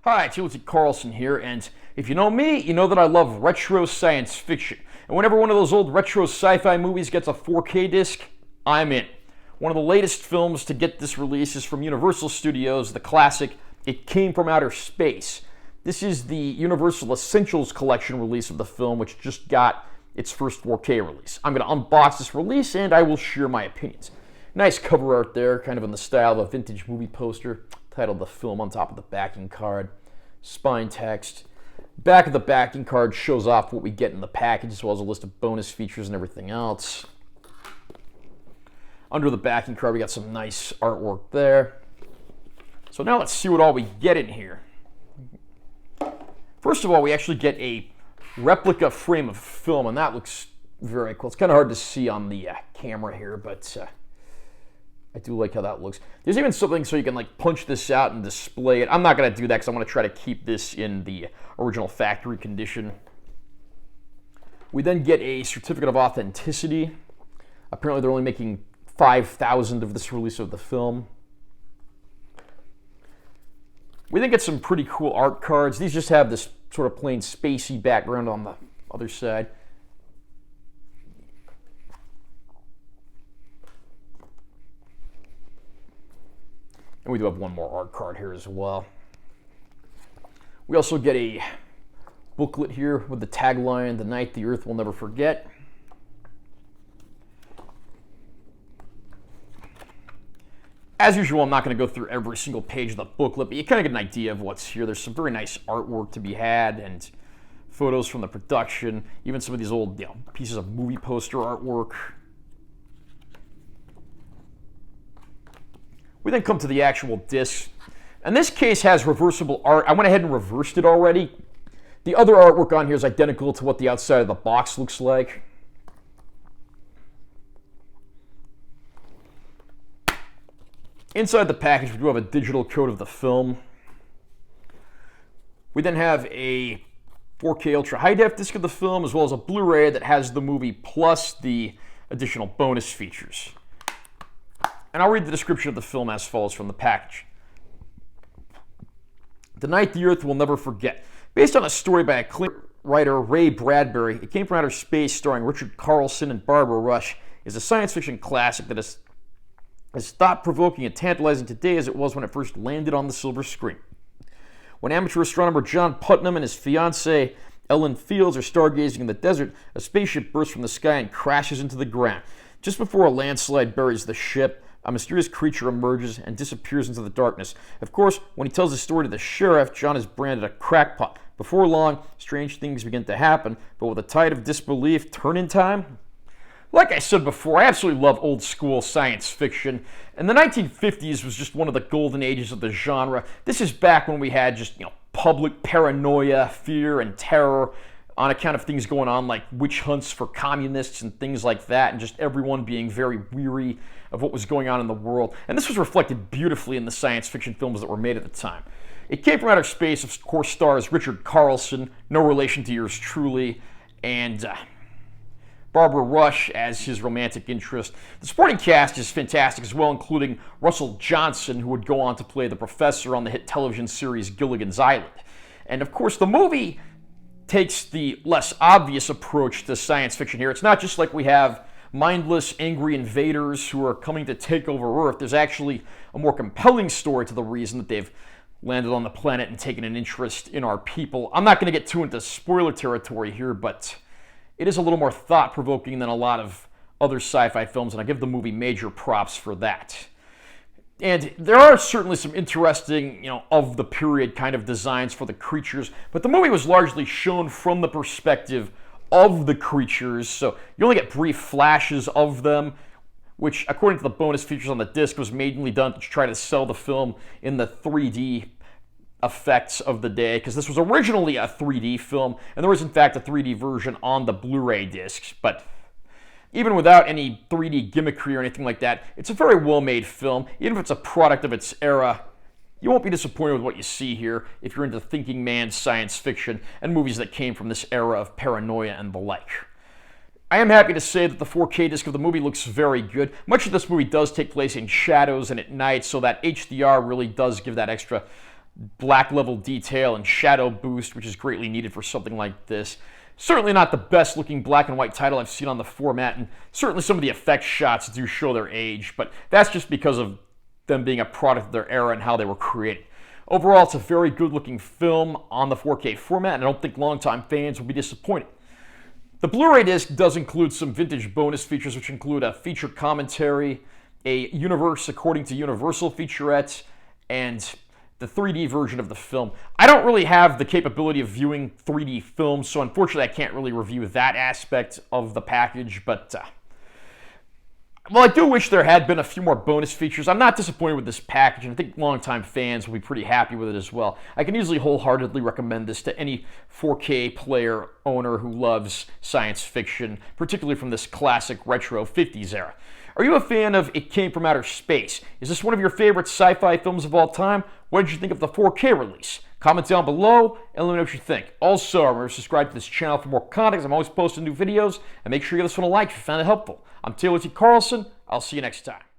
Hi, Timothy Carlson here, and if you know me, you know that I love retro science fiction. And whenever one of those old retro sci-fi movies gets a 4K disc, I'm in. One of the latest films to get this release is from Universal Studios, the classic It Came From Outer Space. This is the Universal Essentials Collection release of the film, which just got its first 4K release. I'm going to unbox this release, and I will share my opinions. Nice cover art there, kind of in the style of a vintage movie poster. Titled The Film on top of the backing card. Spine text. Back of the backing card shows off what we get in the package, as well as a list of bonus features and everything else. Under the backing card, we got some nice artwork there. So now let's see what all we get in here. First of all, we actually get a replica frame of film, and that looks very cool. It's kind of hard to see on the camera here, but I do like how that looks. There's even something so you can like punch this out and display it. I'm not going to do that because I'm going to try to keep this in the original factory condition. We then get a certificate of authenticity. Apparently they're only making 5,000 of this release of the film. We then get some pretty cool art cards. These just have this sort of plain spacey background on the other side. And we do have one more art card here as well. We also get a booklet here with the tagline, "The Night the Earth Will Never Forget." As usual, I'm not going to go through every single page of the booklet, but you kind of get an idea of what's here. There's some very nice artwork to be had and photos from the production, even some of these old pieces of movie poster artwork. We then come to the actual disc. And this case has reversible art. I went ahead and reversed it already. The other artwork on here is identical to what the outside of the box looks like. Inside the package, we do have a digital code of the film. We then have a 4K Ultra High Def disc of the film, as well as a Blu-ray that has the movie plus the additional bonus features. And I'll read the description of the film as follows from the package. The Night the Earth Will Never Forget. Based on a story by acclaimed writer Ray Bradbury, It Came From Outer Space, starring Richard Carlson and Barbara Rush, is a science fiction classic that is as thought-provoking and tantalizing today as it was when it first landed on the silver screen. When amateur astronomer John Putnam and his fiancée Ellen Fields are stargazing in the desert, a spaceship bursts from the sky and crashes into the ground. Just before a landslide buries the ship, a mysterious creature emerges and disappears into the darkness. Of course, when he tells his story to the sheriff, John is branded a crackpot. Before long, strange things begin to happen, but will the tide of disbelief turn in time? Like I said before, I absolutely love old school science fiction, and the 1950s was just one of the golden ages of the genre. This is back when we had just, public paranoia, fear, and terror on account of things going on like witch hunts for communists and things like that, and just everyone being very weary of what was going on in the world. And this was reflected beautifully in the science fiction films that were made at the time. It Came From Outer Space, of course, stars Richard Carlson, no relation to yours truly, and Barbara Rush as his romantic interest. The supporting cast is fantastic as well, including Russell Johnson, who would go on to play the professor on the hit television series Gilligan's Island. And of course, the movie takes the less obvious approach to science fiction here. It's not just like we have mindless, angry invaders who are coming to take over Earth. There's actually a more compelling story to the reason that they've landed on the planet and taken an interest in our people. I'm not going to get too into spoiler territory here, but it is a little more thought-provoking than a lot of other sci-fi films, and I give the movie major props for that. And there are certainly some interesting, of the period kind of designs for the creatures, but the movie was largely shown from the perspective of the creatures, so you only get brief flashes of them, which, according to the bonus features on the disc, was mainly done to try to sell the film in the 3D effects of the day, because this was originally a 3D film, and there was in fact a 3D version on the Blu-ray discs, but even without any 3D gimmickry or anything like that, it's a very well-made film. Even if it's a product of its era, you won't be disappointed with what you see here if you're into thinking man science fiction and movies that came from this era of paranoia and the like. I am happy to say that the 4K disc of the movie looks very good. Much of this movie does take place in shadows and at night, so that HDR really does give that extra black level detail and shadow boost, which is greatly needed for something like this. Certainly not the best looking black and white title I've seen on the format, and certainly some of the effect shots do show their age, but that's just because of them being a product of their era and how they were created. Overall, it's a very good looking film on the 4K format, and I don't think longtime fans will be disappointed. The Blu-ray disc does include some vintage bonus features, which include a feature commentary, a Universe According to Universal featurette, and the 3D version of the film. I don't really have the capability of viewing 3D films, so unfortunately I can't really review that aspect of the package, but well, I do wish there had been a few more bonus features. I'm not disappointed with this package, and I think longtime fans will be pretty happy with it as well. I can easily wholeheartedly recommend this to any 4K player owner who loves science fiction, particularly from this classic retro 50s era. Are you a fan of It Came From Outer Space? Is this one of your favorite sci-fi films of all time? What did you think of the 4K release? Comment down below and let me know what you think. Also, remember to subscribe to this channel for more content. I'm always posting new videos. And make sure you give this one a like if you found it helpful. I'm Taylor T. Carlson. I'll see you next time.